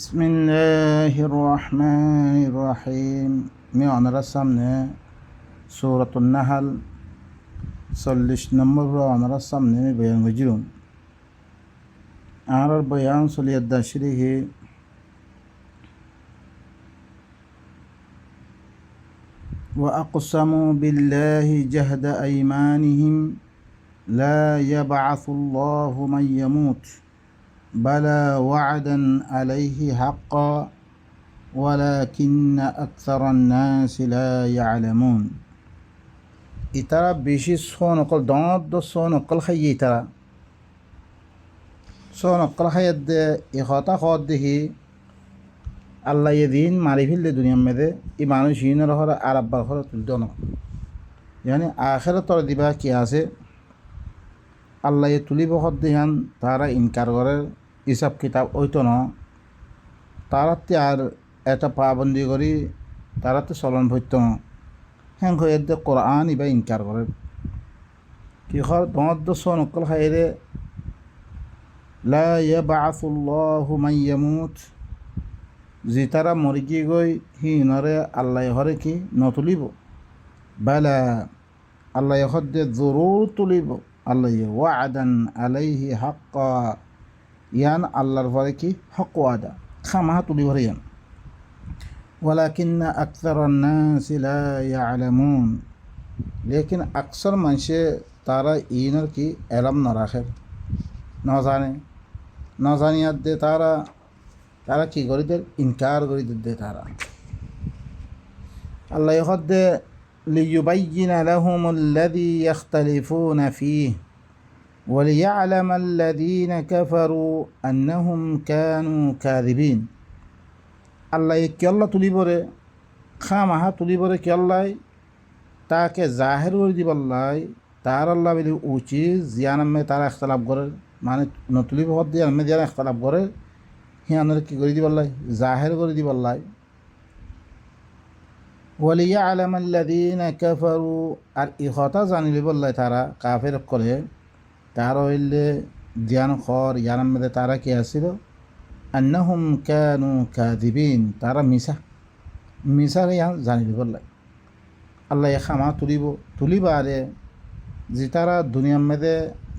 بسم الله الرحمن الرحيم من رسمنا سورة النحل 40 নম্বর আমরা সামনে বয়ান গজিরুম আর বয়ান সলিয়াদ দাশরিহি وأقسموا بالله جهد أيمانهم لا يبعث الله من يموت بلى وعدا عليه حقا ولكن أكثر الناس لا يعلمون ইতারা বেশি সোনকল দঁদ সোনকল খাইয়ে ইতারা সোনকল খাইয়ে দে ইহতা খদ দেখি আল্লাহ দিন মারি ফেললে দুনিয়ার মেদে এই মানুষ হিনের হর আর আব্বার হর তুলতে ন মানে আখের তর দিবা কি আছে আল্লাহ তুলিব হদ দিহান তারা ইনকার করে হিসাব কিতাব ওইতো ন তারাতে আর এটা পাবন্দি করি তারাতে চলন ভৈত্য ন হ্যাঁ হয়ে দে কোরআন ইবা ইনকার করে কি হর দঁদ সোনকল খাইরে লা ইয়াবআসুল্লাহু মান ইয়ামুত যে তারা মরি গিয়ে গই হিনরে আল্লাহ হরে কি নতুলিব বালা আল্লাহ হদ্দে জরুর তুলিব আল্লাহ ওয়াদান আলাইহি হাক্কা ইয়ান আল্লাহর পরে কি হক ওয়াদা খামাহা তুলিব ইয়ান ওয়ালাকিন্না আকসারান নাসি লা ইয়ালামুন লেকিন আকসর মানুষে তারা ইনর কি এলম না রাখে না জানিয়াত দে তারা কি করে দে ইনকার করে দে তারা আল্লাহ হদ্দে লিয়ুবাইয়িনা লাহুমুল্লাযী ইখতালিফুনা ফীহি وليعلم الذين كفروا أنهم كانوا كاذبين আল্লাহ কি আল্লাহ তুলিবরে খামাহা তুলিবরে কি আল্লাহ তাকে জাহের করে দিবাল্লাই তার আল্লাহ বলি উচিত জিয়ানামে তারা এখতলাফ করে মানে নতুলিব হদ দিয়ে আমি জিয়ান এখতলাফ করে হিয়ানের কি করে দিবাল্লাই জাহের করে দিবাল্লাই ওয়ালিয়ালাম আল্লাযীনা কাফারু আর ইহতা জানি লিবাল্লাই তারা কাফের করে তার হইলে জ্ঞান খর ইয়ানার মধ্যে তারা কি আসছিল আন্নাহুম কানু কাযিবিন তারা মিশারে জানি লিবাল্লাই আল্লাহ খামা তুলিবারে যে তারা দুনিয়ার মধ্যে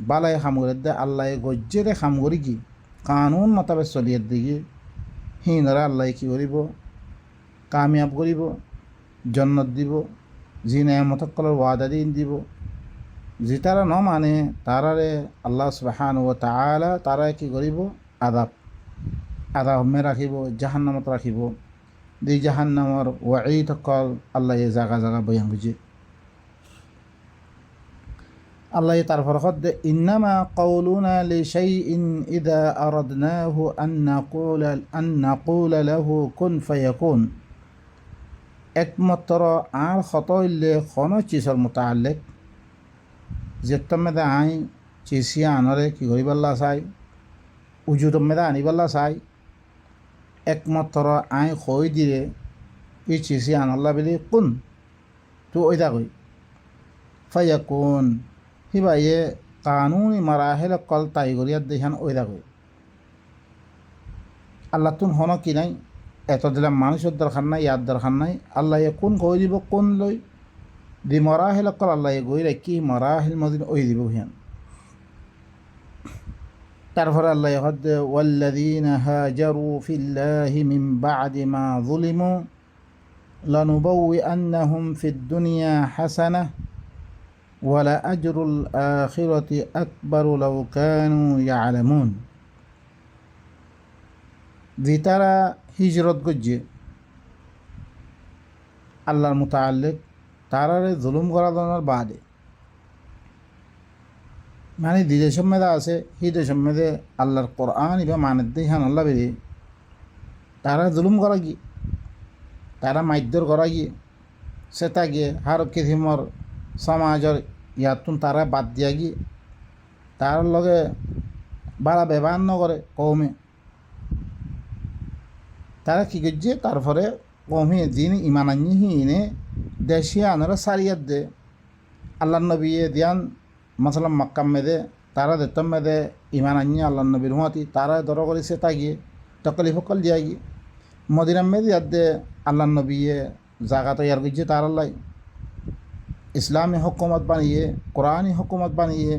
বালাই খাম করে দে আল্লাহ গজ্জেরে খাম করি কি কানুন মোতাবেক চলিয়ে দিকে হিনরা আল্লাহ কি করিব কামিয়াব করিব জন্নত দিব যি নেয়ামতকলের ওয়াদা দিন দিব যে তারা ন মানে তারারে আল্লাহ সুবহানাহু ওয়া তাআলা তারা কি করিব আদাবমে রাখিব জাহান্নামত রাখিব দি জাহান্নামর ওয়াঈদ কল আল্লাহ জাগা জাগা বয়ান বুঝে আল্লাহ তারপর হদ্দে ইন্নামা কাউলুনা লিশাইইন ইযা আরাদনাহু আন নাকুলা লাহু কুন ফায়াকুন একমাত্র আর খত হইলে কোনো চিজর মুতাআল্লিক যেতমেদে আই চিসিয়া আনরে কি করিবাল্লা চাই উজুদমেদে আনিবাল্লা চাই একমাত্র আই কই দিলে এই চিসিয়া আনাল্লা বলি কোন তো ওইটা কই ফায়াকুন হিবা ইয়ে কানুনি মারাহেল কল তাই করিয়ার দেখান ওইটা কই আল্লাহ তুন হন কি নাই এত দিলাম মানুষের দরকার নাই ইয়ার দরকার নাই আল্লাহ কোন কই দিব কোন লই দি মরাহিল কল আল্লাহ গই রাখি মরাহিল মদিন ওই দিব হিয়ান তারপরে আল্লাহ হদ্দে ওয়াল্লাযীনা হাজারু ফিল্লাহি মিন বা'দি মা যুলিমু লানুবাউইআন্নাহুম ফিদ দুনিয়া হাসানাহ ওয়ালা আজরুল আখিরাতি আকবারু লাউ কানু ইয়ালামুন যে তারা হিজরত গজ্জে আল্লাহর মুতাআল্লিক তারারে জুলুম করা দনার বাদে মানে যে সম্মেদে আছে সেই সম্মেদে আল্লাহর কোরআন ইবা মানের দিহান আল্লাহ বেরি তারা জুলুম করা গিয়ে তারা মাইদ্যর করা গিয়ে সেটা গিয়ে হার কিসিমর সমাজের ইয়াতুন তারা বাদ দিয়া গিয়ে তার লগে বাড়া ব্যবহার নকরে কৌমে তারা কী করছে তারপরে কৌমে দিন ইমান আনি হিনে দেশিয়া আনারা সারিয়াত দে আল্লাহ নবী দিয়ান মাসালাম মক্কা মেদে তারা দেতম মেদে ইমান আনি আল্লাহ নবীর হুয়াতি তারা দর করেছে তাগিয়ে তকলিফ সকল দিয়াগি মদিনার মেদি আদে আল্লাহ নবীয়ে জাগা তৈয়ার করছে তার আল্লাহ ইসলামী হুকুমত বানিয়ে কোরআনী হুকুমত বানিয়ে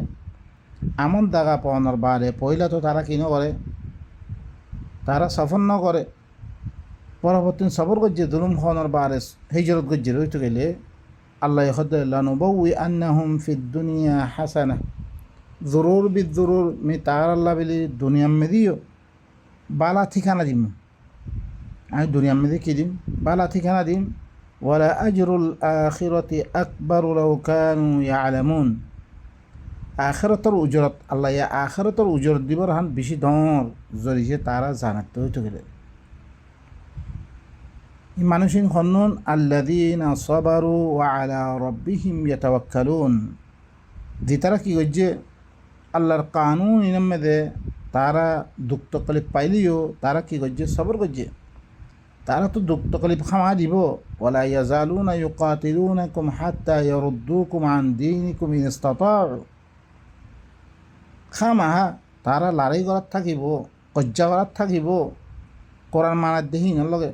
আমন দাগা পাওয়ানোর বারে পহিলা তো তারা কিনো করে তারা সফর ন করে পরবর্তী সফর করছে দুলুম খাওয়ানোর বারে হিজরত করছে রইতে গেলে আল্লাহ লানুবাউই আন্নাহুম ফিদ দুনিয়া হাসানা জরুর বিজরুর মে তার আল্লাহ বলি দুনিয়া মেদিও বালা ঠিকানা দিম আমি দুনিয়া মেদি কি দিম বালা ঠিকানা দিম ওয়ালা আজরুল আখিরাতি আকবারু লাউ কানু ইয়ালামুন আখিরাতের উজরত আল্লাহ আখিরাতের উজরত দিবর হান বেশি দর জরিয়ে তারা জানাতে হইতে গেলে মানুষিন হন্নুন আল্লাযীনা সাবারু ওয়া আলা রাব্বিহিম ইয়াতাওয়াক্কালুন যে তারা কি করছে আল্লাহর কানুন ইনাম মেদে তারা দুঃখ তকলিফ পাইলেও তারা কি করছে সবর করছে তারা তো দুঃখ তকলিফ খামা দিব ওয়ালা ইয়াজালুনা ইউকাতিলুনাকুম হাত্তা ইয়ারুদ্দুকুম আন দীনিকুম ইন ইসতাতাউ খামাহা তারা লড়াই করার থাকিব কজ্জা করার থাকিব কোরআন মানার দেহি লগে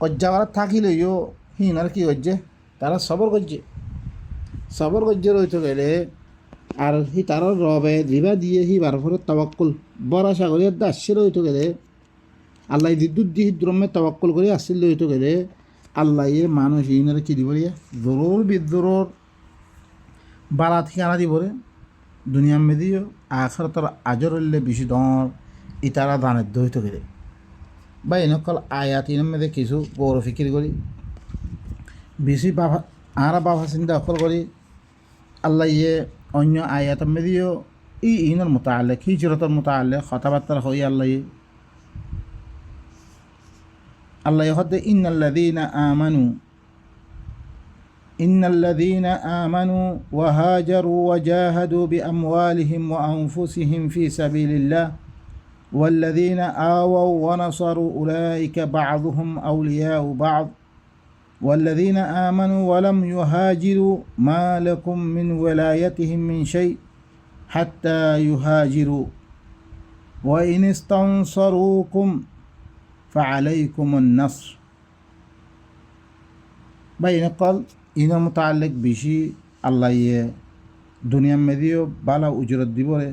কজ্জা করার থাকিলেও হিনার কি করছে তারা সবর করছে রইতে গেলে আর হি তার রবে দিবা দিয়ে হি বারফরের তাওয়াক্কুল বড় সাগরের দাসে রইতে গেলে আল্লাহ বিদ্যুৎ দিয়ে দ্রম্যে তাওয়াক্কুল করে আসছিল রইতে গেলে আল্লাহ মানুষ ইনার কি দিব জরুর বিদ্যুর বালা ঠিকানা দিবরে দুনিয়া মেদিও আখরতর আজরল্লে বেশি দর ইতারা দানের দইতে গেলে বা এনেকল আয়াত ইনার মেদে কিছু গৌর ফিকির করি বেশি বাবা আরা বাবা চিন্তা অকল করি আল্লাহ অন্য আয়াত মেদিও ইনের মোতালেক হিজরতর মোতালেক কথাবার্তার হই আল্লাহ হদে إن الذين آمنوا وهاجروا وجاهدوا بأموالهم وأنفسهم في سبيل الله والذين آووا ونصروا أولئك بعضهم أولياء بعض والذين آمنوا ولم يهاجروا ما لكم من ولايتهم من شيء حتى يهاجروا وإن استنصروكم فعليكم النصر بين قال ইনার মোতালেক বেশি আল্লাহ দুনিয়া মেদিও বালা উজরত দিবরে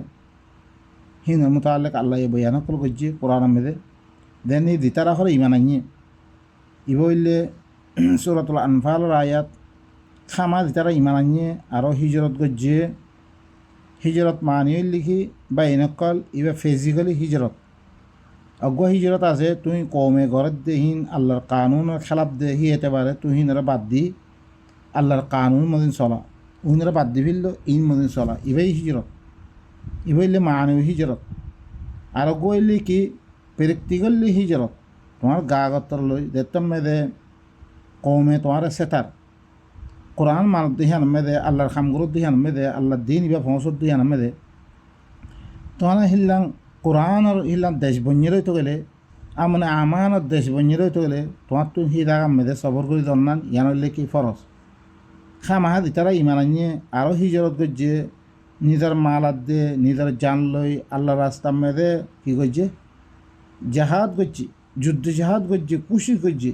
হিনার মোতালেক আল্লাহ বয়ান কল করছে কোরআন মেদে দেন এই দিতারা হলে ইমান আনিয়ে ইবইলে সূরাতুল আনফালের আয়াত খামা দিতারা ইমান আনিয়ে আরও হিজরত করছে হিজরত মানিয়ে লিখি বা এনেকল ইবা ফিজিক্যালি হিজরত অজ্ঞ হিজরত আছে তুই কমে ঘরের দেহীন আল্লাহর কানুনের খেলাপ দে হি এতে পারে তুই হিনারা বাদ দি আল্লাহর কানুন মদিন চলা উনারা বাদ দি ফেললো ইন মদিন চলা ইবাই হিজরত ইবাইলে মানব হিজরত আর গইলে কি প্র্যাকটিক্যালি হিজরত তোমার গা গত্তর লই দেখতাম মেদে কমে তোমার সেতার কোরআন মানত দিহান মেদে আল্লাহর খামগুরত দিহান মেদে আল্লাহর দিন ইবা ফসত দিহান মেদে তোমার হিল্লাং কোরআন আর হিল্লাং দেশ বন্যে রইতে গেলে মানে আমানত দেশ বন্যে রইতে গেলে তোমার তো হি দাগাম মেদে সবর করে দন্নান ইয়ানলে কি ফরজ খামাহা দিতারা ইমান আনিয়ে আরও হিজরত করছে নিজের মাল আদে নিজের জান লই আল্লাহ রাস্তা মেদে কি করছে জাহাদ করছে যুদ্ধ জাহাদ করছে খুশি করছে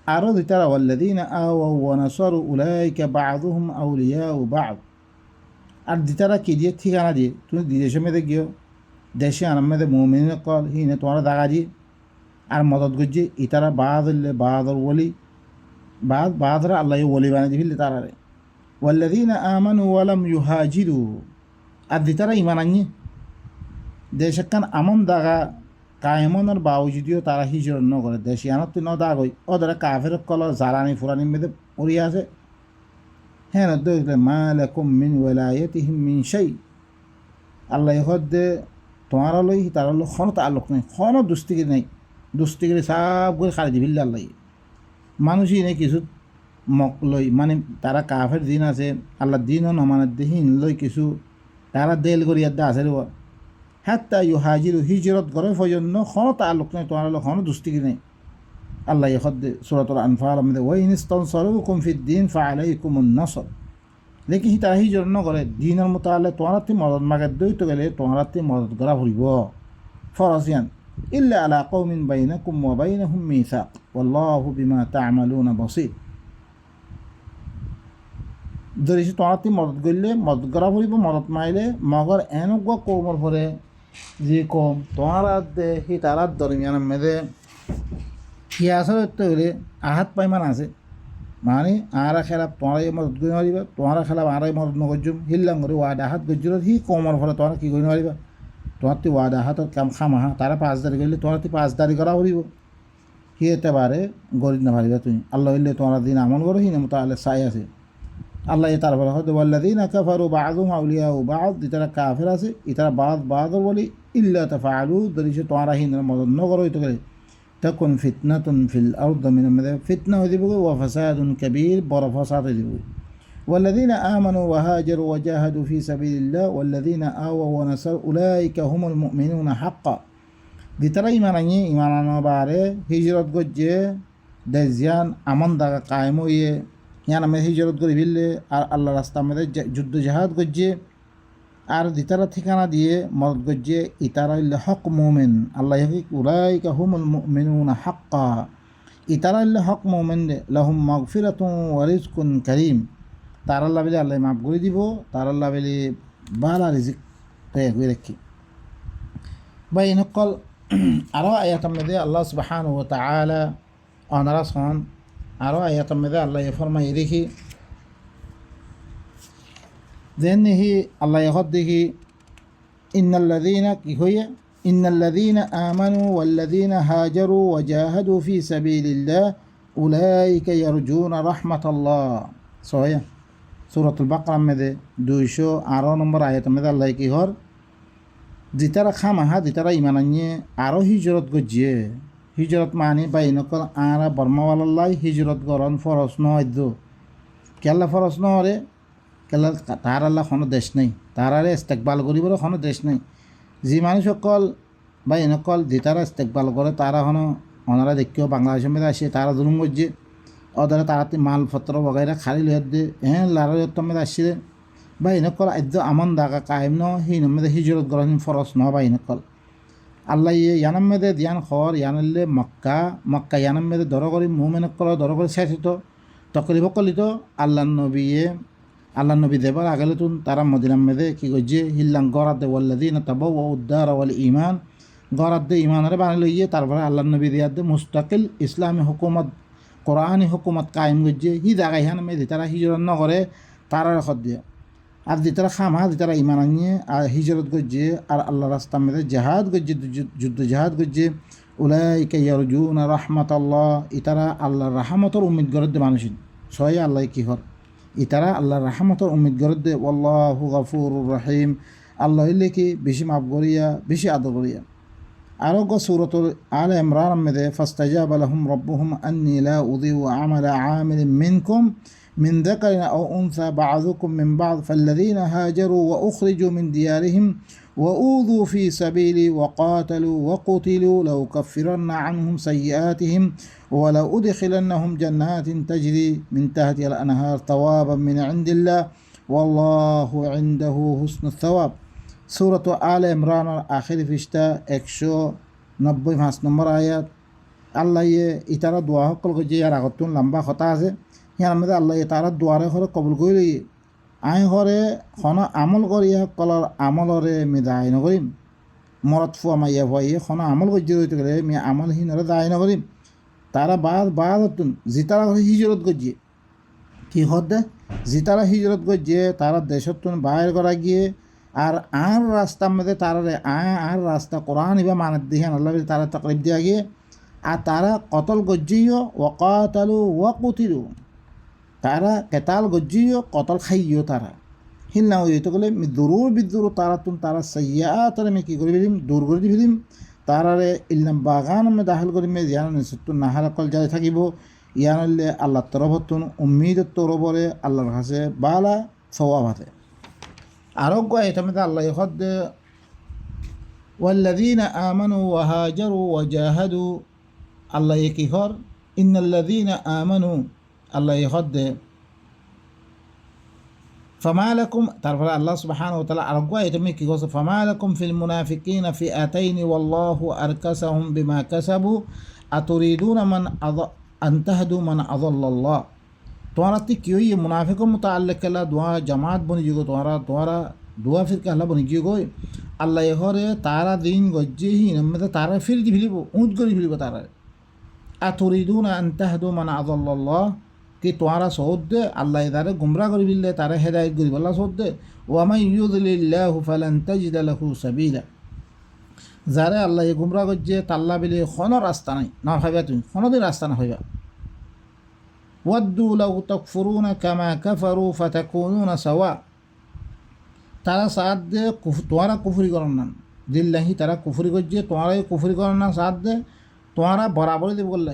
আরও দিতারা ওয়াল্লাযীনা আওয়াউ ওয়া নাসারু উলাইকা বা'দুহুম আউলিয়াউ বা'দ আর দিতারা কি দিয়ে ঠিকানা দিয়ে তুমি বিদেশে মেদে গিয়েও দেশে আনার মেদে মুমিন কল হিনে তোমার দাগা দিয়ে আর মদত করছে ইতারা বাদর ওলি বাদরা আল্লাহ ওলি বানিয়ে দিবিলে তারারে ওয়াল্লাযীনা আমানু ওয়া লাম ইউহাজিরু আর দিতারা ইমান আনিয়ে দেশকান আমন দাগা কায়মনের বাউজুদিও তারা হিজরত ন করে দেশে আনত ন দাগ হই ওদের কাফের কলর জ্বালানি ফুরানি মেদে পড়িয়ে আছে হ্যাঁ দেখলে মা লাকুম মিন ওয়ালায়াতিহিম মিন শাই আল্লাহ হদে তোমার লই তার লো খন তাল্লুক নেই খন দুস্তিগিরি নেই দুস্তিগিরি সব করে খালি দিবিল্লা আল্লাহ মানুষই নেই কিছু মক লই মানে তারা কাফের দিন আছে আল্লাহ দিনও নমানের দিন লই কিছু তারা দেল করি আদা আছে রে হাত্তা ইউহাজিরু হিজরত করে পর্যন্ত খন তাল্লুক নেই তোমার লো খন দুস্তিগিরি নেই আল্লাহ হদে সূরাতুল আনফাল মধ্যে ওয়া ইন ইসতানসারুকুম ফিদ-দীন ফাআলাইকুমুন নাসর লেকিন হি তারা হিজরত ন করে দিনের মোতালে তোমার মদত মাগে দইতে গেলে তোমার মদত করা ভরিব ফরজিয়ান ইল্লা আলা কওমিন বাইনাকুম ওয়া বাইনাহুম মিসাক ওয়াল্লাহু বিমা তা'মালুনা বসীর। যদি তোমার মদত করলে মদত করা ফুরিব, মদত মাইলে মগর এনেকুৱা কৌমৰ ফৰে যি কম তোমার সি তার দরমিয়ান মেদে সি আসলে হলে আহাত পাইমান আছে মানে আরা খেলা তোমার মদত করে মারিবা, তোমার খেলা আরাই মদত নগরজুম হিল্লাম করে ওয়াদ আহাত গজ্জুর সি কৌমৰ ফলে তোমার কি করে মারিবা, তোমার তো ওয়াদ আহাতর কাম খামাহা তারা 5 দাঁড়ি করলে তোমার 5 দাঁড়ি করা ফুরিব। সি এতে বারে গরিব না পারিবা তুমি আল্লাহ হইলে তোমার দিন আমল করো হি না তাহলে চাই আছে আল্লাহ তারপরে হয়তো ওয়াল্লাযীনা কাফারু বা'যুহুম আউলিয়াউ বা'দ, ইতারা কাফের আছে ইতারা বা'দর বলি ইল্লা তাফআলু যদি তোমরা হিন্দর মদত ন করো তো করে তাকুন ফিতনাতুন ফিল আরদি মিন ফিতনা হয়ে যাবে ওয়া ফাসাদুন কাবীর, বড় ফাসাদ হয়ে যাবে। ওয়াল্লাযীনা আমানু ওয়া হাজারু ওয়া জাহাদু ফি সাবিলিল্লাহ ওয়াল্লাযীনা আওয়াউ ওয়া নাসারু উলাইকা হুমুল মুমিনুনা হাক্কা, ইতারা ঈমান আনি ঈমান আনবারে হিজরত গজ্জে দেজিয়ান আমন দাগা কায়েম হয়ে ইয়ান আমি হিজরত করে ফেললে আর আল্লাহ রাস্তা আমাদের যুদ্ধ জাহাদ গজ্জে আর দিতারা ঠিকানা দিয়ে মদত গজ্জে ইতারা ইল্লা হক মুমিন আল্লাহ উলাইকা হুমুল মুমিনুনা হাক্কা, ইতারা ইল্লা হক মুমিন লাহুম মাগফিরাতুন ওয়া রিজকুন কারীম, তার আল্লাহ বলে আল্লাহ মাফ করে দিব, তার আল্লাহ বলে বালা রিজিক পেয়ে করে রাখি। বা ইনকল আরও আয়াতের মধ্যে আল্লাহ সুবহানাহু ওয়া তাআলা অনারা সন আরও আয়াতের মধ্যে আল্লাহ ফরমাই দেখি যেনহি আল্লাহ হদ দেখি ইন্নাল্লাযীনা কি হয়ে ইন্নাল্লাযীনা আমানু ওয়াল্লাযীনা হাজারু ওয়া জাহাদু ফি সাবিলিল্লাহ উলাইকা ইয়ারজুনা রাহমাতাল্লাহ। সহিয়া সূরাতুল বাকারার মধ্যে 218 নম্বর আয়াতের মধ্যে আল্লাহ কি হর জিতারা খামাহা জিতারা ঈমান আনিয়ে আরও হিজরত গজিয়ে হিজরত মানে বাইনকল আরা বর্মাওয়াল্লাহ হিজরত গরণ ফরজ নয় কেল্লা ফরজ নহরে কেল্লা তার আল্লাহ কোনো দেশ নেই, তারারে ইস্তেকবাল করিবার কোনো দেশ নেই। যি মানুষসকল বাইনকল জিতারা ইস্তেকবাল করে তারা হনো ওনারা দেখিও বাংলাদেশের মধ্যে আসে তারা জুলুম করছে ওদের তারাতে মালপত্র বগাইরা খালি লিয়ার দিয়ে লারার মধ্যে আসছে বাইনকল আদ্য আমন দাগা কায়েম ন সেই মধ্যে হিজরত গরণ ফরজ ন বাইনকল আল্লাহ ইয়ানাম মেদে দিয়ান খর ইয়ানলে মক্কা মক্কা ইয়ানাম মেদে দর করি মুমেন কল দর করে শেষিত তকরিব কলিত আল্লাহ নবী দেবার আগেলে তুন তারা মদিনাম মেদে কি করছে হিল্লাং গরাত দে ওয়াল্লাযীনা তাবাউ উদ্দার ওয়াল ঈমান গরাত দে ঈমানরে বানাই লইয়ে তারপরে আল্লাহ নবী দিয়ার দে মুস্তাকিল ইসলামী হুকুমত কোরআনী হুকুমত কায়েম করছে হি জায়গা ইহান মেদে তারা হিজরত ন করে তারা রেখত দিয়ে আর যেতারা খামা যেতারা ইমান আনিয়ে আর হিজরত গজ্জে আর আল্লাহ রাস্তার মধ্যে জাহাদ গজ্জে যুদ্ধ জাহাদ গজ্জে উলাইকা ইয়ারজুনা রাহমাতাল্লাহ, ইতারা আল্লাহর রাহমতর উম্মিদ গরদ দে মানুষ সয় আল্লাহ কি হর ইতারা আল্লাহর রাহমতর উম্মিদ গরদ দে আল্লাহু গফুরুর রহিম, আল্লাহ হইলে কি বেশি মাফ করিয়া বেশি আদর করিয়া। আরো সূরাতুল আলে ইমরান মধ্যে ফাস্তাজাবা লাহুম রাব্বুহুম আন্নী লা উযিউ আমালা আমিলিন মিনকুম من ذكر أو أنثى بعضكم من بعض فالذين هاجروا وأخرجوا من ديارهم وأوذوا في سبيلي وقاتلوا وقتلوا لأكفرن عنهم سيئاتهم ولأدخلنهم جنات تجري من تحتها الأنهار ثوابا من عند الله والله عنده حسن الثواب। سورة آل عمران آخر ফিশটা 195 নম্বর আয়াত। আল্লাহ ইতারা দোয়া সকল যে আর আগতুন লম্বা কথা আছে ইয়ার মধ্যে আল্লাহ তারা দুয়ারে ঘরে কবুল করে লই আই ঘরে খন আমল করিয়া কলর আমলরে মি দায় নকরিম মরত ফুয়া মাইয়া ফুয়াইয়ে খন আমল গজ্জি রইতে গেলে মি আমলহীনরে দায় নকরিম। তারা বাদ হতুন জিতারা ঘরে হিজরত গজ্জিয়ে কি হদে জিতারা হিজরত গজ্জিয়ে তারা দেশতুন বাইর করা গিয়ে আর রাস্তার মধ্যে তারারে আর রাস্তা কোরআন ইবা মানত দিহান আল্লাহ তারা তাকরিব দিয়া গিয়ে আর তারা কতল গজ্জিও ওয়াকাতালু ওয়াকুতিলু তারা কেতাল গজ্জিও কতল খাইও তারা হিলনা হইতে গেলে দূর বিদূর তারা তুন তারা সയ്যা তারা আমি কী করে ফেলিম দূর করে দি ফেলিম তারারে ইলনাম বাগান আমি দাখিল করি মে ইয়ান নিসতুন নাহার কল যাই থাকিব ইয়ানলে আল্লাহ তরফতুন উম্মিদত তরবরে আল্লাহর কাছে বালা সওয়াব হাতে। আরোগ্য এটা মধ্যে আল্লাহ হদ ওয়াল্লাযীনা আমানু ওয়া হাজারু ওয়া জাহাদু আল্লাহ কি হর ইন্নাল্লাযীনা আমানু আল্লাহ হদ ফামালাকুম, তারপরে আল্লাহ সুবহানাহু ওয়া তাআলা আরেকবার এটা কি করছে, ফামালাকুম ফিল মুনাফিকিনা ফিআতাইনি ওয়াল্লাহু আরকাসাহুম বিমা কাসাবু আতুরিদুনা আন তাহদু মান আযাল্লাল্লাহ। তোমারা ती क्यों ये मुनाफिकों मुताल्लिक कला दुआ जमात बनी जुगो तुम्हारा दुआ फिर कहला बनी जुगो अल्लाह ये हरे तारा दिन गज्जे ही नम्मे तारा फिर दी फिलिबो ऊंच गरी फिलिबो तारा अतुरिदुना अन तहदु मन अदल्लाल्लाह कि तुम्हारा सौद दे अल्लाह इदारे गुमराह करी बिल्ले तारा हिदायत करी बल्ला सौद दे व मन युद्लिल्लाहु फलन तजिद लहु सबीला। जारे अल्लाह ये गुमराह गज्जे ताल्ला बिले खनो रास्ता नहीं ना भाइबा तुम खनो दिन रास्ता ना भाइबा वद्दू लौ तकफुरूना कमा कफरू फतकुनूना सवा। तारा साथ दे तुम्हारा कुफरी करना दिल नहीं तारा कुफरी गज्जे तुम्हारा कुफरी करना साथ दे तुम्हारा बराबरी दे बोल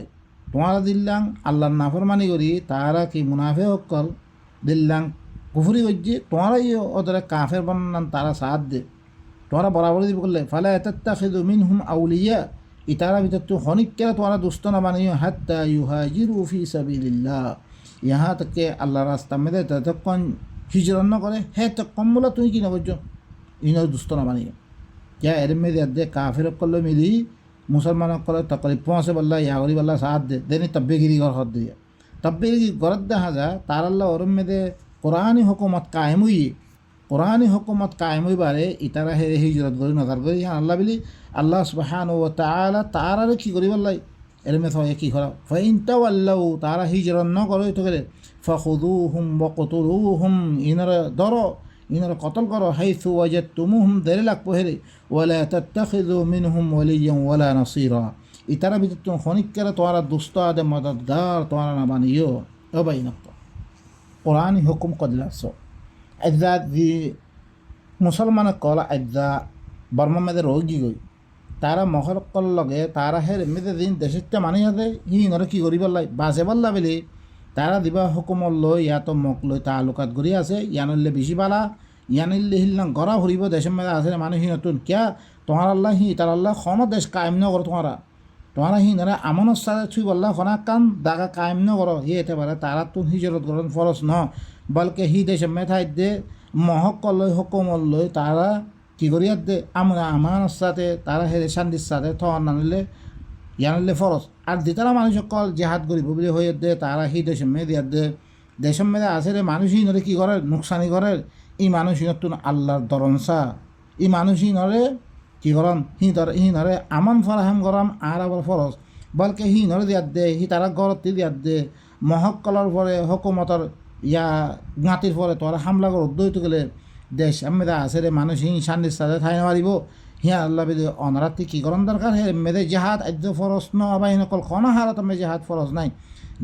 तुम्हारा दिल्लांग अल्लाह नाफरमानी करी तारा की मुनाफे होकर दिल्लांग कुफरी गज्जे तुम्हारा ये उधर काफिर बनना तारा साथ दे तुम्हारा बराबरी दे बोल फला तत्तखिदु मिनहुम औलिया इतारा भीतर तो खनिक क्या तुम्हारा दोस्तों ना बनियो हत्ता युहाजिरु फी सबीलिल्लाह, यहाँ तक के अल्लाह रास्ता में दे तक कौन हिजरत न करे है तक कम बोला तुम की ना बच्चों इन्हों दोस्तों ना बनियो क्या एरम में दे काफिर कल्लो मिली मुसलमानों को तकलीफ से बल्ला या गरीब अल्लाह साथ दे देने तब्बे गिरी कर खद दिया तब्बे की गरत दे हाजा तार अल्लाह और में दे कुरानी हुकूमत कायम हुई कुरानी हुकूमत कायम हुई बारे इतारा है हिजरत करी नजर करी यहाँ अल्लाह बिली अल्लाह सुब्हानाहु व तआला तारा रे की गरीब अल्लाह एरे में तो एक ही खरा फ़इन तवल्लौ तारा हिजरत न करो तो करे फ़खुदूहुम वक़तुलूहुम इनर दरो इनर कत्ल करो हैसु वजदतुमुहुम देरे लग पहरे वला तत्तखिदु मिनहुम वलिय्यन वला नसीरा इतारा भी तुम खनिक करे तुम्हारा दोस्ता दे मददगार तुम्हारा ना बनियो ओ भाई नक्ता कुरानी हुकुम कदलासो अज्जा दी मुसलमान कला अज्जा बर्मा में रोगी गई तारा मखल कल लगे तारा है मेरे दिन देशत्य मानी जाते ही नर की गरीब अल्लाह बासे बल्ला बेले तारा दिबा हुकुम लो या तो मक लो तालुकात गरी आसे यानल्ले बिशी बाला यानल्ले हिलना गरा हुरीबो देश में आसे माने ही नतुन क्या तुम्हारा अल्लाह ही तारा अल्लाह खम देश कायम न करो तुम्हारा ही नरा अमन सारे छुई बल्ला खना कान दागा कायम न करो ये थे बारे तारा तुम हिजरत करन फरस न बल्कि ही देश में था दे महक लो हुकुम लो तारा की गरी दे আমরা আমার সাথে তারা হেরে শান্তির সাথে থন নানলে ইয়ানলে ফরজ আর দিতারা মানুষ কল জিহাদ করিব বলে হয়ে দে তারা হি দেশে মে দিয়া দে দেশের মেয়ে আছে রে মানুষই নরে কি করে নুকসানি করে ই মানুষই নতুন আল্লাহর দরনসা ই মানুষই নরে কি করন হি নরে আমান ফরাহাম গরম আর আবার ফরজ বলকে হি নরে দিয়া দে হি তারা গরত দিয়া দে মহক্কলর পরে হুকুমতর ইয়া গাঁতির পরে তোরা হামলা কর দইতে গেলে দেশ মেয়েদা আছে রে মানুষ হি শান্তির সাথে থাই মারিব হিয়া আল্লাহ বেদে অনারাত্রি কী করণ দরকার হে মেয়েদের জেহাদ আদ্য ফরজ ন আবার নকল খন হারত আমি জেহাদ ফরজ নাই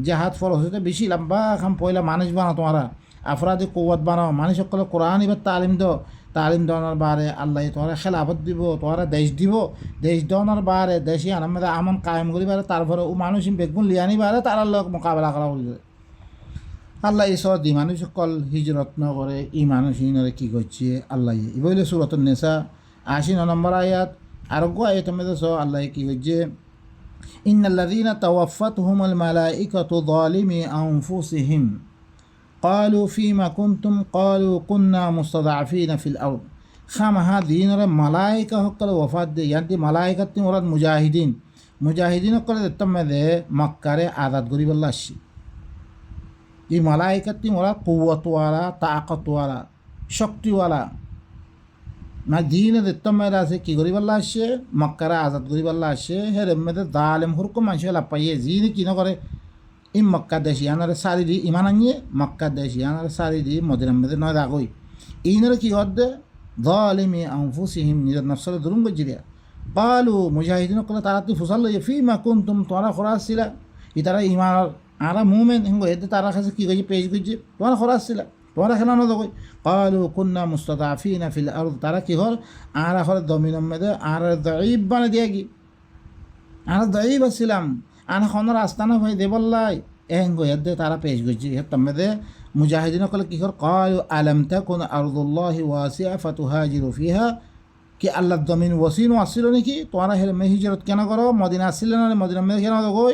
জেহাদ ফরজ হইতে বেশি লম্বা খাম পয়লা মানুষ বানাও তোমরা আফরাদি কুয়াত বানাও মানুষ সকলে কোরআন এবার তালিম দেওয়ার বারে আল্লাহ তোরা খেলাফত দিব তোরা দেশ দিব দেশ দেওয়ার বারে দেশে আনমেদা আমন কায়েম করি বারে তারপরে ও মানুষ বেগুন লিয়ানি বারে তার লোক মোকাবেলা করা হয়ে যায় আল্লাহ ঈশ্বর দি মানুষ সকল হিজরত ন করে ই মানুষ ইনরে কী করছে আল্লাহ ই বলে সুরতুন নেশা 80 নম্বর আয়াত আরোগ্য আয়াত মধ্যে আল্লাহ কী করছে ইন্নাল্লাযীনা তাওয়াফাতহুমুল মালাইকাতু যালিমি আনফুসিহিম ক্বালু ফীমা কুনতুম ক্বালু কুন্না মুস্তাদআফিনা ফিল আরদ খামাহা দিনরে মালাইকা সকল ওফাত দে ইয়ান্তি মালাইকাত মুরাদ মুজাহিদিন সকল তম্মদে মক্কারে আযাদ করিবাল্লাহ আসি ये मलाइकत मोरा कुव्वत वाला ताकत वाला शक्ति वाला ना दीन दित्तम मेरा से की गरीब अल्लाह से मक्करा आज़ाद गरीब अल्लाह से हेरे में तो दालेम हुरको मंशे ला पाये जीन की न करे इन मक्का देशियान रे सारी दी ईमान अन्ये मक्का देशियान रे सारी दी मदीना में तो न दागोई इनरे की गद्द ज़ालिमी अनफुसिहिम निर नफ्सर दुरुम गजिरिया बालू मुजाहिदीन को ताराती फुसल ये फीमा कुंतुम तोरा खुरास सिला इतारा ईमान आरा मुमेन हिंगो एते तारा खासे की गई पेश गई तुम्हारा खरास सिला तुम्हारा खेला न दो कालू कुन्ना मुस्तदाफीना फिल अर्द तारा की घर आरा खर जमीन में दे आरा दईब बना दियागी आरा दईब सिलाम आना खन रास्ता ना भाई दे बल्लाई हिंगो एते तारा पेश गई है तम दे मुजाहिदीन कल की घर कालू अलम तकुन अर्दुल्लाहि वासिआ फतुहाजिरु फीहा कि अल्लाह जमीन वसीन वासिलो नहीं कि तुम्हारा हेर में हिजरत क्या ना करो मदीना सिले ना मदीना में क्या ना दो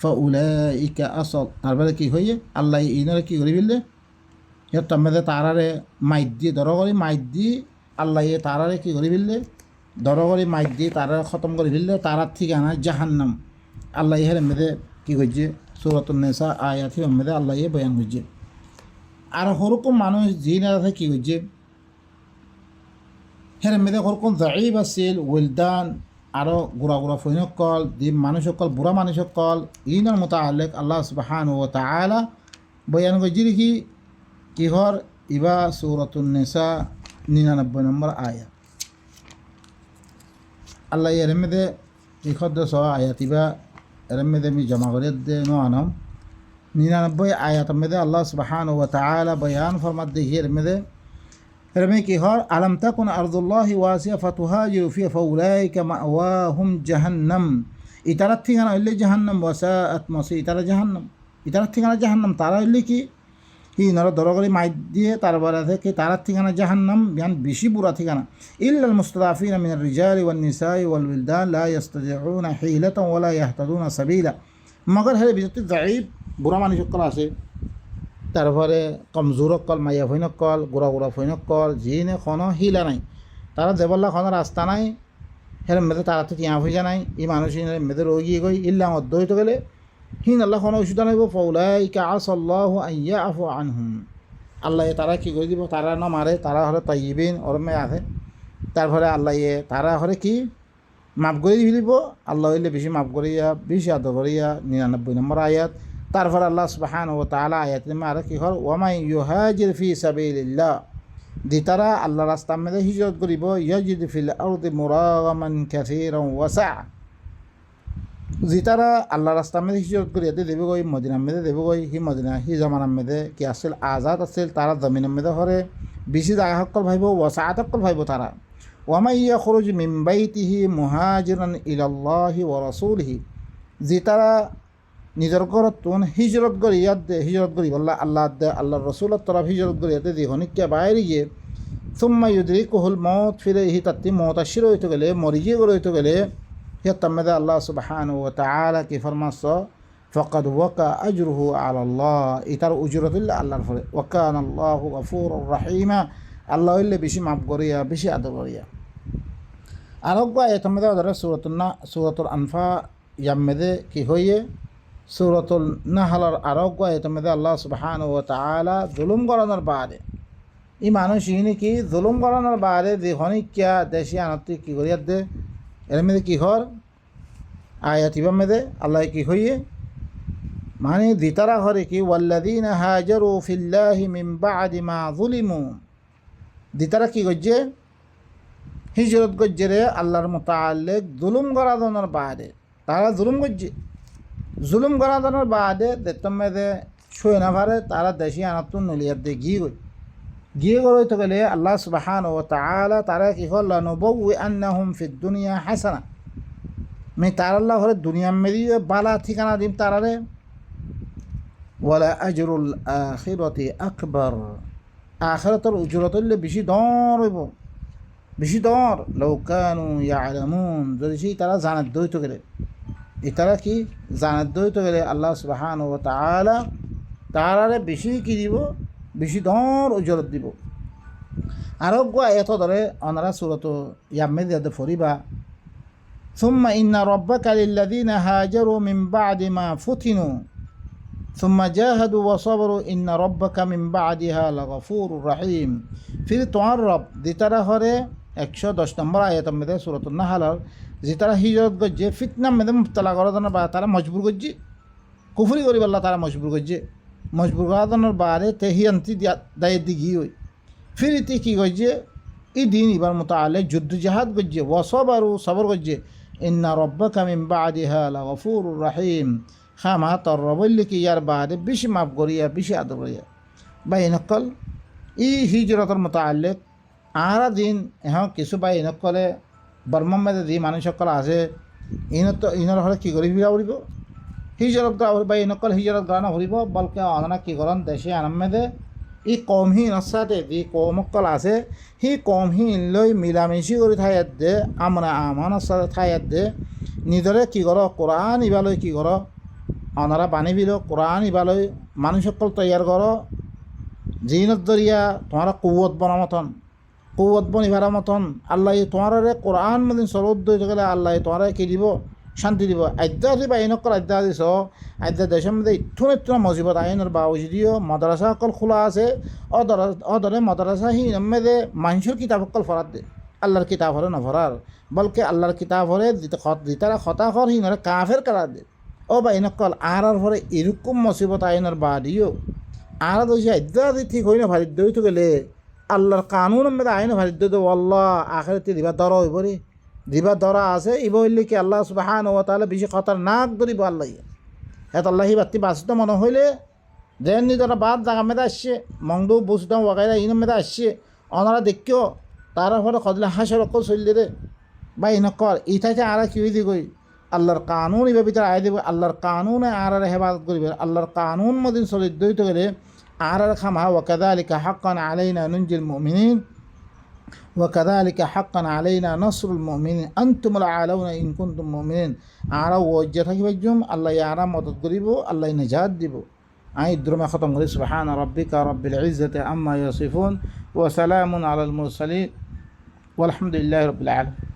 फ़उलाइका असल तारपरे की हुई अल्लाह इनरे की गरी बिल्ले সিহঁতৰ মেদে তাৰাৰে মাইত দি দৰ কৰি মাইত দি আল্লাহে তাৰাৰে কি কৰি ফেললে দৰ কৰি মাইত দি তারারে খতম করে ফেললে তারার ঠিকানা জাহান্নাম আল্লাহ হের মেদে কি করছে সূরাতুন নিসা আয়াত মেদে আল্লাহ বয়ান করছে আর হরকম মানুষ জিন আছে কি করছে হের মেদে হরকম দাঈফ আছিল ওয়েলদান আরও গুড়া গুড়া ফৈনকল দিম মানুষকল বুড়া মানুষকল ইনার মোতালেক আল্লাহ সুবহানাহু ওয়া তাআলা বয়ান করছে কি কিহর ইবা সূরাতুন নিসা 99 নম্বর আয়াত আল্লাহ এর মেদে ইখদ স আয়াত ইবা এর মেদে মি জমা করে দে নো আনাম 99 আয়াত মেদে আল্লাহ সুবহানাহু ওয়া তাআলা বয়ান ফরমাত দে এর মেদে এর মে কি হর আলম তাকুন আরদুল্লাহি ওয়াসিয়া ফাতুহাজিরু ফি ফাউলাইকা মাওয়াহুম জাহান্নাম ইতারা ঠিকানা হইলে জাহান্নাম ওয়াসাআত মাসি ইতারা জাহান্নাম ইতারা ঠিকানা জাহান্নাম তারা হইলে কি নর দরগরি মাইত দিয়ে তারপরে থেকে তারার ঠিকানা জাহান্নাম বিয়ান বেশি বুড়া ঠিকানা ইল্লাল মুস্তাদাফিনা মিনার রিজালি ওয়ান নিসাই ওয়াল উলদান লা ইস্তাতিউনা হিলাতান ওয়ালা ইয়াহতাদুনা সাবিলা মগর হের ভিতরে দাঈফ বুড়া মানুষ সকল আছে তারপরে কমজোর কল মাইয়া ফৈনক কল গোড়া গোড়া ফৈনক কল জিনে কোনো হিলা নাই তারা দেবল্লা কোনো রাস্তা নাই হের মেদে তারা তো টিয়া হয়ে নাই এই মানুষ মেদে রোগী গই ইল্লা অধ্যয়িত গেলে হিন আল্লাহ কোনো ওষুধ আনব ফাউলাইকা আসাল্লাহু আন ইয়াফু আনহুম আল্লাহ তারা কি করে দিব তারা না মারে তারা হলে তাইয়িবিন ওরমে আছে তারপরে আল্লাহ তারা হলে কি মাফ করে ফেলিব আল্লাহ হইলে বেশি মাফ করিয়া বেশি আদর করিয়া 99 নম্বর আয়াত তারপরে আল্লাহ সুবহানাহু ওয়া তাআলা আয়াত মারে কি হল ওয়ামাই ইউহাজির ফি সাবিলিল্লাহ দি তারা আল্লাহ রাস্তার মধ্যে হিজরত করিব ইয়াজিদ ফিল আরদি মুরাগামান কাসীরান ওয়াসা জিতারা আল্লাহ রাস্তার মেদে হিজরত করিয়া দেবে গই মদিনার মেদে দেবে গই হি মদিনা হি জামানার মেদে কি আসছিল আজাদ আসছিল তারা জমিনের মেদে হরে বেশি জায়গা সকল ভাইব ওয়াসাআত সকল ভাইব তারা ওয়ামা ইয়াখরুজ মিন বাইতিহি মুহাজিরান ইলাল্লাহি ওয়া রাসূলিহি জিতারা নিজের ঘরতুন হিজরত করিয়া হিজরত করি বললা আল্লাহ আল্লাহর রাসূলের তরফ হিজরত করিয়া দি হনিকা বাইরে গিয়ে সুম্মা ইউদরিকুহুল মাউত ফিরে হি তাত্তি মওত আসির হইতে গেলে মরিজি করে হইতে গেলে হিয়াত্তামেদে আল্লাহ সুবহানাহু ওয়া তাআলা কি ফরমাস ফাকাদ ওয়াকা আজরুহু আলাল্লাহ ইতার উজরতুল্লাহ আল্লাহর ফলে ওয়া কানা আল্লাহু গফুরুর রহিমা আল্লাহ হইলে বেশি মাফ করিয়া বেশি আদর করিয়া আরোগ্য এতমেদে ধরে সূরাতুল আনফা ইয়ামেদে কি হইয়ে সূরাতুল নাহলার আরোগ্য এতমেদে আল্লাহ সুবহানাহু ওয়া তাআলা জুলুম করানোর বাদে ই মানুষ ইনি কি জুলুম করানোর বাদে যে হনিকা দেশি আনতি কি করিয়া দে এর মেদে কি হর আয়াত ইবাম মেদে আল্লাহ কি হইয়ে মানে দিতারা হরে কি ওয়াল্লাযীনা হাজারু ফিল্লাহি মিন বা'দি মা যুলিমু দিতারা কি গজ্জে হিজরত গজ্জে রে আল্লাহর মুতাআল্লিক জুলুম করানোর বাদে তারা জুলুম গজ্জে জুলুম করানোর বাদে দেতম মেদে ছয় না পারে তারা দেশি আনাতুন নলিয়াত দে গিয়ে গড়ে তো গেলে আল্লাহ সুবহানাহু ওয়া তাআলা তারা কি হল লানুবাউই আন্নাহুম ফিদ দুনিয়া হাসানা মে তার আল্লাহ হলে দুনিয়া মেরি বালা ঠিকানা দিম তারারে ওয়ালা আজরুল আখিরাতি আকবার আখিরাতের উজরত হইলে বেশি দর হইব বেশি দর লাউ কানু ইয়ালামুন যদি সেই তারা জানাত দইতে গেলে এতারা কি জানাত দইতে গেলে আল্লাহ সুবহানাহু ওয়া তাআলা তারারে বেশি কি দিব বেশি দর উজরত দিব আরোগ্য এত ধরে অনারা সূরাত ইয়ামেদে ফরিবা ثم إن ربك للذين هاجروا من بعد ما فتنوا ثم جاهدوا وصبروا إن ربك من بعدها لغفور رحيم फिर তোমার রব যেতারা হরে 110 নম্বর আয়াতের মধ্যে সূরাতুন নাহলার যেতারা হিজরত গজ্জে ফিতনা মধ্যে মুবতলা করার বা তারা মজবুর গজ্জে কুফরি করি বললা তারা মজবুর গজ্জে মজবুর করার বারে তেহিয়ান্তি দায়ের দিঘি হই ফির ইতি কি গজ্জে ই দিন ইবার মুতাআল্লিক যুদ্ধ জিহাদ গজ্জে ওয়াসাবারু সবর গজ্জে ইন্না রব্বাকা মিন বা'দিহা লাগফুরুর রহিম খামা তর রবল্লি কি ইয়ার বাদে বেশি মাফ করিয়া বেশি আদর করিয়া বাই নকল ই হিজরতের মুতাআল্লিক আরা দিন এখন কিছু বাই নকলে বর্মার মধ্যে যে মানুষ সকল আছে ইনর হলে কি করি উড়িব হিজরত বাই নকল হিজরত গানা উড়িব বলকে অনারা কি করেন দেশে আনাম মেদে ই কমহীন সাথে যে কমকল আছে সেই কমহীন লৈ মিলামিশি করে ঠাইত দে আমরা আমানৰ সাথে ঠাইত দে নিজৰে কি কৰ কোরআন ইবালৈ কি কৰ অনারা বানিবিল কোরআন ইবালৈ মানুষ সকল তৈয়ার কৰ জিনত দরিয়া তোমার কুয়ত বনা মতন কুয়ত বনিবার মতন আল্লাহ তোমার কোরআন মদিন সরদ দইতে গেলে আল্লাহ তোমার কি দিব শান্তি দিব আদ্যা দিবা এনেকল আদ্যা দিছ আদ্যা দেশের মধ্যে ইথুন ইথুন মজিবত আইনের বাউজিদিও মাদ্রাসা অকল খোলা আছে অদরে মাদ্রাসা হি মেদে মানুষের কিতাব অকল ফরাত দে আল্লাহর কিতাব হরে নভরার বলকে আল্লাহর কিতাব হরে দিতারা খতা কর হি নরে কাফের কারা দে ও বা এনেকল আর ভরে এরকম মুসিবত আইনের বাদিও আর দইছে আদ্যা দি ঠিক হই না ভারিত দইতে গেলে আল্লাহর কানুন মেদে আইন ভারিত দে আল্লাহ আখেরাতে দিবা দর হইব রে দিবা দরা আছে ইব হইলে কি আল্লাহ সুবহানাহু ওয়া তাআলা বেশি খতরনাক ধরিব আল্লাহ এত আল্লাহি বাতি বাসিত মনে হইলে যেন নিজেরা বাদ জাগা মেদে আসছে মংদু বুসদাম ওয়াগাইরা ইন মেদে আসছে ওনারা দেখিও তার ফলে খদলে হাসর অকল চললে রে বা ইনকর ইথাইতে আর কি হয়ে দিবই আল্লাহর কানুন ইবে ভিতরে আয় দিব আল্লাহর কানুনে আর হেফাজত করিবে আল্লাহর কানুন মদিন চলিত দইত গেলে আর খামা ওয়াকাযালিকা হাক্কান আলাইনা নুনজিল মুমিনিন وكذلك حقا علينا نصر المؤمنين أنتم الأعلون إن كنتم مؤمنين আর ওজ্জা থাকি বাজুম আল্লাহ ইয়ারা মদত করিব আল্লাহ নিজাত দিব আই দ্রমা খতম করি সুবহান রাব্বিকা রাব্বিল ইজ্জাতি আম্মা ইয়াসিফুন ওয়া সালামুন আলাল মুরসালিন ওয়ালহামদুলিল্লাহি রাব্বিল আলামিন